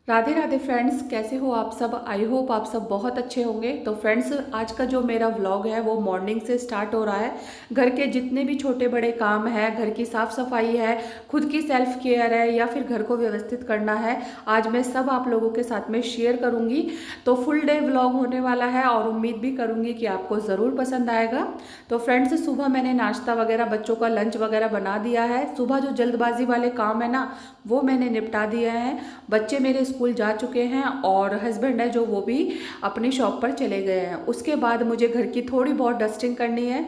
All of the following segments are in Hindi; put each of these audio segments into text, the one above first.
राधे राधे फ्रेंड्स, कैसे हो आप सब। आई होप आप सब बहुत अच्छे होंगे। तो फ्रेंड्स, आज का जो मेरा व्लॉग है वो मॉर्निंग से स्टार्ट हो रहा है। घर के जितने भी छोटे बड़े काम है, घर की साफ़ सफाई है, खुद की सेल्फ केयर है, या फिर घर को व्यवस्थित करना है, आज मैं सब आप लोगों के साथ में शेयर करूंगी। तो फुल डे व्लॉग होने वाला है और उम्मीद भी करूंगी कि आपको ज़रूर पसंद आएगा। तो फ्रेंड्स, सुबह मैंने नाश्ता वगैरह, बच्चों का लंच वगैरह बना दिया है। सुबह जो जल्दबाजी वाले काम है ना, वो मैंने निपटा दिया है। बच्चे मेरे स्कूल जा चुके हैं और हस्बैंड है जो, वो भी अपनी शॉप पर चले गए हैं। उसके बाद मुझे घर की थोड़ी बहुत डस्टिंग करनी है।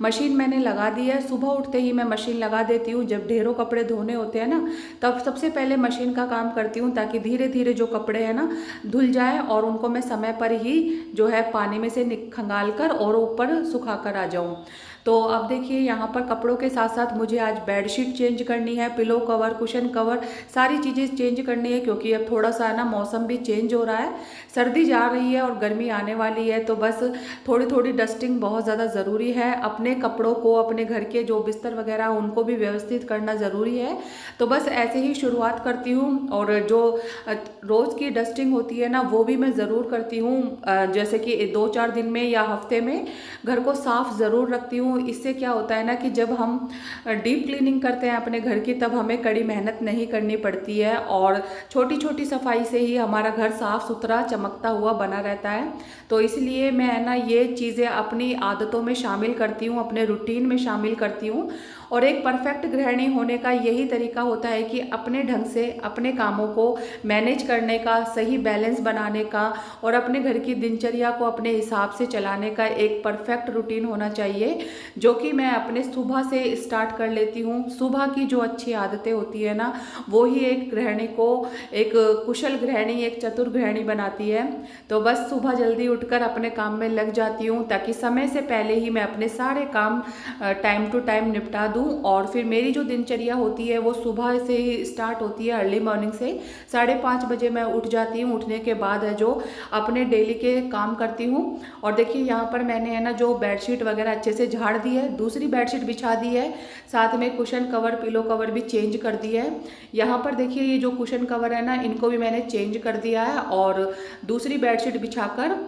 मशीन मैंने लगा दी है। सुबह उठते ही मैं मशीन लगा देती हूँ। जब ढेरों कपड़े धोने होते हैं ना, तब सबसे पहले मशीन का काम करती हूँ, ताकि धीरे धीरे जो कपड़े हैं ना धुल जाए और उनको मैं समय पर ही जो है पानी में से खंगाल कर और ऊपर सुखा कर आ जाऊँ। तो अब देखिए, यहाँ पर कपड़ों के साथ साथ मुझे आज बेडशीट चेंज करनी है, पिलो कवर, कुशन कवर, सारी चीज़ें चेंज करनी है, क्योंकि अब थोड़ा सा ना मौसम भी चेंज हो रहा है। सर्दी जा रही है और गर्मी आने वाली है, तो बस थोड़ी थोड़ी डस्टिंग बहुत ज़्यादा ज़रूरी है। अपने कपड़ों को, अपने घर के जो बिस्तर वगैरह उनको भी व्यवस्थित करना ज़रूरी है। तो बस ऐसे ही शुरुआत करती हूँ। और जो रोज़ की डस्टिंग होती है ना, वो भी मैं ज़रूर करती हूँ। जैसे कि 2-4 दिन में या हफ्ते में घर को साफ़ ज़रूर रखती हूँ। इससे क्या होता है ना कि जब हम डीप क्लीनिंग करते हैं अपने घर की, तब हमें कड़ी मेहनत नहीं करनी पड़ती है और छोटी छोटी सफाई से ही हमारा घर साफ़ सुथरा चमकता हुआ बना रहता है। तो इसलिए मैं ना ये चीज़ें अपनी आदतों में शामिल करती हूँ, अपने रूटीन में शामिल करती हूँ। और एक परफेक्ट गृहिणी होने का यही तरीका होता है कि अपने ढंग से अपने कामों को मैनेज करने का, सही बैलेंस बनाने का, और अपने घर की दिनचर्या को अपने हिसाब से चलाने का एक परफेक्ट रूटीन होना चाहिए, जो कि मैं अपने सुबह से स्टार्ट कर लेती हूँ। सुबह की जो अच्छी आदतें होती है ना, वो ही एक गृहिणी को एक कुशल गृहिणी, एक चतुर गृहिणी बनाती है। तो बस सुबह जल्दी उठकर अपने काम में लग जाती हूँ, ताकि समय से पहले ही मैं अपने सारे काम टाइम टू टाइम निपटा दूँ। और फिर मेरी जो दिनचर्या होती है वो सुबह से ही स्टार्ट होती है, अर्ली मॉर्निंग से। 5:30 बजे मैं उठ जाती हूँ। उठने के बाद है जो अपने डेली के काम करती हूँ। और देखिए, यहाँ पर मैंने है ना जो बेडशीट वगैरह अच्छे से झाड़ दी है, दूसरी बेडशीट बिछा दी है, साथ में कुशन कवर, पिलो कवर भी चेंज कर दिया है। यहाँ पर देखिए, ये जो कुशन कवर है ना, इनको भी मैंने चेंज कर दिया है और दूसरी बेडशीट बिछाकर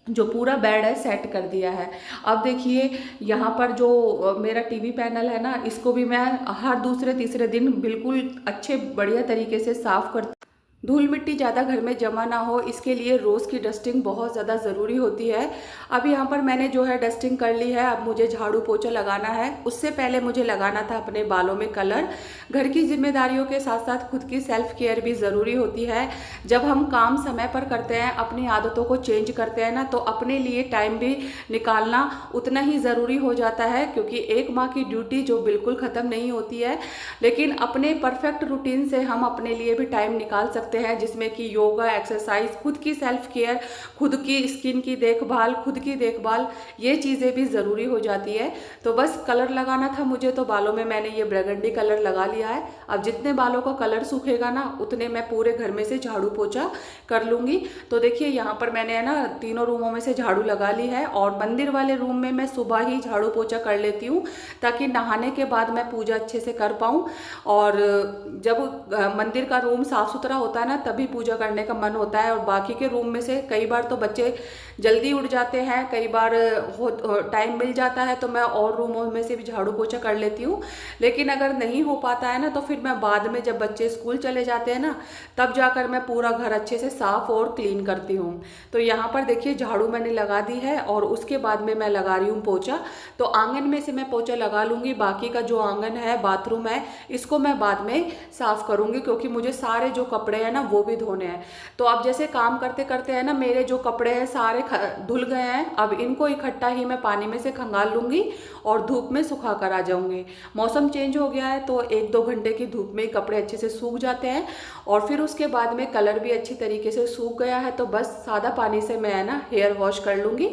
जो पूरा बेड है सेट कर दिया है। अब देखिए, यहाँ पर जो मेरा टीवी पैनल है ना, इसको भी मैं हर दूसरे तीसरे दिन बिल्कुल अच्छे बढ़िया तरीके से साफ करती। धूल मिट्टी ज़्यादा घर में जमा ना हो, इसके लिए रोज़ की डस्टिंग बहुत ज़्यादा ज़रूरी होती है। अब यहाँ पर मैंने जो है डस्टिंग कर ली है। अब मुझे झाड़ू पोछा लगाना है। उससे पहले मुझे लगाना था अपने बालों में कलर। घर की जिम्मेदारियों के साथ साथ खुद की सेल्फ केयर भी ज़रूरी होती है। जब हम काम समय पर करते हैं, अपनी आदतों को चेंज करते हैं ना, तो अपने लिए टाइम भी निकालना उतना ही ज़रूरी हो जाता है, क्योंकि एक माँ की ड्यूटी जो बिल्कुल ख़त्म नहीं होती है। लेकिन अपने परफेक्ट रूटीन से हम अपने लिए भी टाइम निकाल सकते हैं, जिसमें कि योगा, एक्सरसाइज, खुद की सेल्फ केयर, खुद की स्किन की देखभाल, खुद की देखभाल, ये चीज़ें भी ज़रूरी हो जाती है। तो बस कलर लगाना था मुझे, तो बालों में मैंने ये बरगंडी कलर लगा लिया है। अब जितने बालों का कलर सूखेगा ना, उतने मैं पूरे घर में से झाड़ू पोछा कर लूँगी। तो देखिए, यहाँ पर मैंने है ना तीनों रूमों में से झाड़ू लगा ली है। और मंदिर वाले रूम में मैं सुबह ही झाड़ू पोछा कर लेती हूँ, ताकि नहाने के बाद मैं पूजा अच्छे से कर पाऊँ। और जब मंदिर का रूम साफ़ सुथरा होता है ना, तभी पूजा करने का मन होता है। और बाकी के रूम में से कई बार तो बच्चे जल्दी उठ जाते हैं, कई बार टाइम मिल जाता है, तो मैं और रूमों में से भी झाड़ू पोछा कर लेती हूँ। लेकिन अगर नहीं हो पाता है ना, तो फिर मैं बाद में, जब बच्चे स्कूल चले जाते हैं ना, तब जाकर मैं पूरा घर अच्छे से साफ और क्लीन करती हूँ। तो यहाँ पर देखिए, झाड़ू मैंने लगा दी है और उसके बाद में मैं लगा रही हूँ पोछा। तो आंगन में से मैं पोछा लगा लूँगी, बाकी का जो आंगन है, बाथरूम है, इसको मैं बाद में साफ करूँगी, क्योंकि मुझे सारे जो कपड़े हैं ना वो भी धोने हैं। तो अब जैसे काम करते करते हैं ना, मेरे जो कपड़े हैं सारे धुल गए हैं। अब इनको इकट्ठा ही मैं पानी में से खंगाल लूँगी और धूप में सुखा कर आ जाऊँगी। मौसम चेंज हो गया है, तो 1-2 घंटे की धूप में कपड़े अच्छे से सूख जाते हैं। और फिर उसके बाद में कलर भी अच्छी तरीके से सूख गया है, तो बस सादा पानी से मैं ना हेयर वॉश कर लूँगी।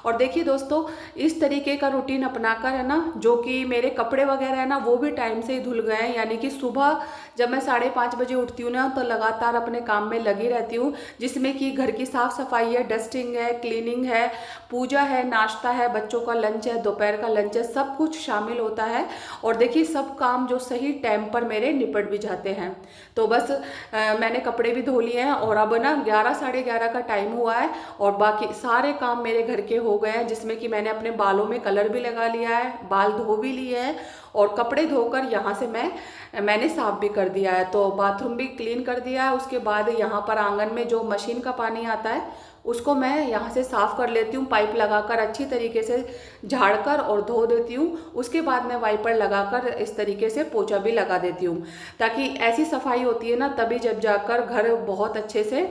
और देखिए दोस्तों, इस तरीके का रूटीन अपनाकर है ना, जो कि मेरे कपड़े वगैरह है ना, वो भी टाइम से ही धुल गए हैं। यानी कि सुबह जब मैं 5:30 बजे उठती हूँ ना, तो लगातार अपने काम में लगी रहती हूँ, जिसमें कि घर की साफ़ सफाई है, डस्टिंग है, क्लीनिंग है, पूजा है, नाश्ता है, बच्चों का लंच है, दोपहर का लंच है, सब कुछ शामिल होता है। और देखिए सब काम जो सही टाइम पर मेरे निपट भी जाते हैं। तो बस मैंने कपड़े भी धो लिए हैं और अब ना 11 साढ़े 11 का टाइम हुआ है और बाकी सारे काम मेरे घर के हो गए हैं, जिसमें कि मैंने अपने बालों में कलर भी लगा लिया है, बाल धो भी लिए हैं और कपड़े धोकर यहाँ से मैंने साफ भी कर दिया है। तो बाथरूम भी क्लीन कर दिया है। उसके बाद यहाँ पर आंगन में जो मशीन का पानी आता है उसको मैं यहाँ से साफ़ कर लेती हूँ, पाइप लगाकर अच्छी तरीके से झाड़कर और धो देती हूँ। उसके बाद मैं वाइपर लगाकर इस तरीके से पोछा भी लगा देती हूँ, ताकि ऐसी सफाई होती है ना तभी जब जाकर घर बहुत अच्छे से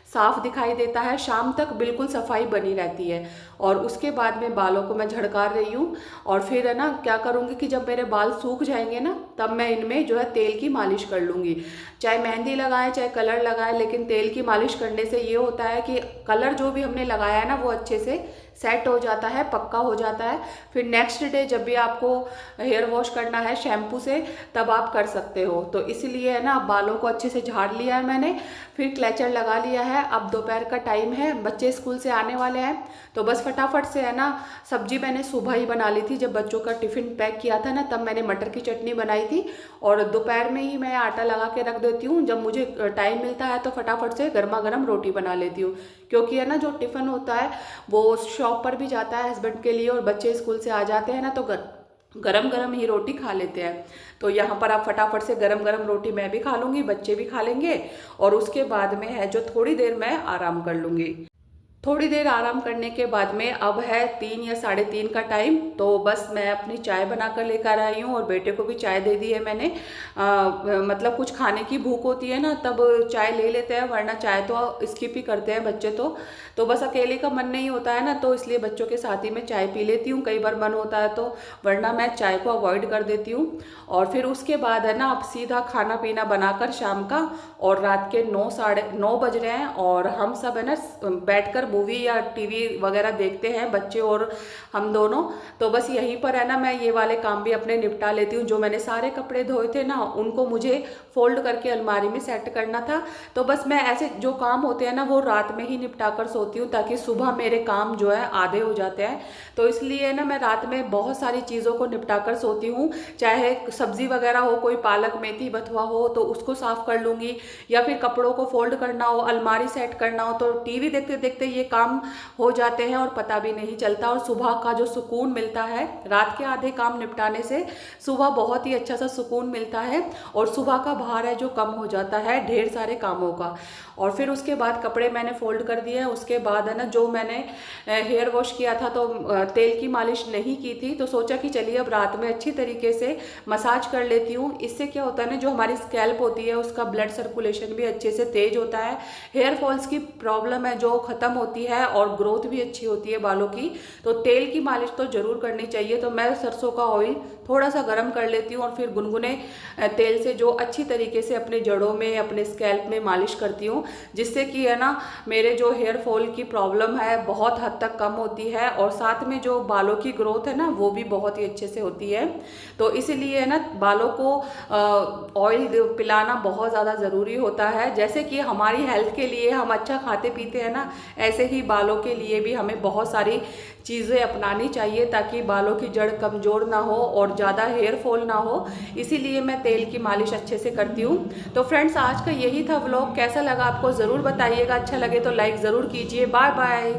साफ दिखाई देता है। शाम तक बिल्कुल सफाई बनी रहती है। और उसके बाद में बालों को मैं झड़का रही हूँ और फिर है ना क्या करूँगी कि जब मेरे बाल सूख जाएंगे ना तब मैं इनमें जो है तेल की मालिश कर लूँगी। चाहे मेहंदी लगाएं चाहे कलर लगाएं, लेकिन तेल की मालिश करने से ये होता है कि कलर जो भी हमने लगाया है ना वो अच्छे से सेट हो जाता है, पक्का हो जाता है। फिर नेक्स्ट डे जब भी आपको हेयर वॉश करना है शैम्पू से तब आप कर सकते हो। तो इसलिए है ना बालों को अच्छे से झाड़ लिया है मैंने, फिर क्लेचर लगा लिया है। अब दोपहर का टाइम है, बच्चे स्कूल से आने वाले हैं, तो बस फटाफट से है ना सब्जी मैंने सुबह ही बना ली थी। जब बच्चों का टिफ़िन पैक किया था ना तब मैंने मटर की चटनी बनाई थी और दोपहर में ही मैं आटा लगा के रख देती हूँ। जब मुझे टाइम मिलता है तो फटाफट से गर्मा गर्म रोटी बना लेती हूँ, क्योंकि है ना जो टिफ़िन होता है वो शॉप पर भी जाता है हस्बैंड के लिए और बच्चे स्कूल से आ जाते हैं ना तो गरम गरम ही रोटी खा लेते हैं। तो यहाँ पर आप फटाफट से गरम गरम रोटी मैं भी खा लूँगी, बच्चे भी खा लेंगे और उसके बाद में है जो थोड़ी देर मैं आराम कर लूँगी। थोड़ी देर आराम करने के बाद में अब है 3 या साढ़े 3 का टाइम, तो बस मैं अपनी चाय बनाकर लेकर आई हूँ और बेटे को भी चाय दे दी है मैंने। मतलब कुछ खाने की भूख होती है ना तब चाय ले लेते हैं, वरना चाय तो स्किप ही करते हैं बच्चे। तो बस अकेले का मन नहीं होता है ना, तो इसलिए बच्चों के साथ ही मैं चाय पी लेती हूँ कई बार मन होता है तो, वरना मैं चाय को अवॉइड कर देती हूँ। और फिर उसके बाद है ना अब सीधा खाना पीना बनाकर शाम का, और रात के 9 साढ़े 9 बज रहे हैं और हम सब है ना बैठकर मूवी या टीवी वगैरह देखते हैं, बच्चे और हम दोनों। तो बस यहीं पर है ना मैं ये वाले काम भी अपने निपटा लेती हूँ। जो मैंने सारे कपड़े धोए थे ना उनको मुझे फोल्ड करके अलमारी में सेट करना था, तो बस मैं ऐसे जो काम होते हैं ना वो रात में ही निपटा कर सोती हूँ, ताकि सुबह मेरे काम जो है आधे हो जाते हैं। तो इसलिए ना मैं रात में बहुत सारी चीज़ों को निपटा कर सोती हूँ, चाहे सब्जी वगैरह हो, कोई पालक मेथी बथुआ हो तो उसको साफ कर लूँगी, या फिर कपड़ों को फोल्ड करना हो, अलमारी सेट करना हो, तो टीवी देखते देखते ये काम हो जाते हैं और पता भी नहीं चलता। और सुबह का जो सुकून मिलता है रात के आधे काम निपटाने से, सुबह बहुत ही अच्छा सा सुकून मिलता है और सुबह का भार है जो कम हो जाता है ढेर सारे कामों का। और फिर उसके बाद कपड़े मैंने फोल्ड कर दिए हैं। उसके बाद है ना जो मैंने हेयर वॉश किया था तो तेल की मालिश नहीं की थी, तो सोचा कि चलिए अब रात में अच्छी तरीके से मसाज कर लेती हूँ। इससे क्या होता है ना जो हमारी स्कैल्प होती है उसका ब्लड सर्कुलेशन भी अच्छे से तेज होता है, हेयर फॉल्स की प्रॉब्लम है जो ख़त्म होती है और ग्रोथ भी अच्छी होती है बालों की। तो तेल की मालिश तो ज़रूर करनी चाहिए। तो मैं सरसों का ऑयल थोड़ा सा गर्म कर लेती हूँ और फिर गुनगुने तेल से जो अच्छी तरीके से अपने जड़ों में अपने स्कैल्प में मालिश करती हूँ, जिससे कि है ना मेरे जो हेयर फॉल की प्रॉब्लम है बहुत हद तक कम होती है और साथ में जो बालों की ग्रोथ है ना वो भी बहुत ही अच्छे से होती है। तो इसीलिए है ना बालों को ऑयल पिलाना बहुत ज़्यादा ज़रूरी होता है। जैसे कि हमारी हेल्थ के लिए हम अच्छा खाते पीते हैं ना, ऐसे ही बालों के लिए भी हमें बहुत सारी चीज़ें अपनानी चाहिए ताकि बालों की जड़ कमज़ोर ना हो और ज़्यादा हेयर फॉल ना हो। इसीलिए मैं तेल की मालिश अच्छे से करती हूँ। तो फ्रेंड्स आज का यही था व्लॉग, कैसा लगा आपको ज़रूर बताइएगा, अच्छा लगे तो लाइक ज़रूर कीजिए। Bye bye.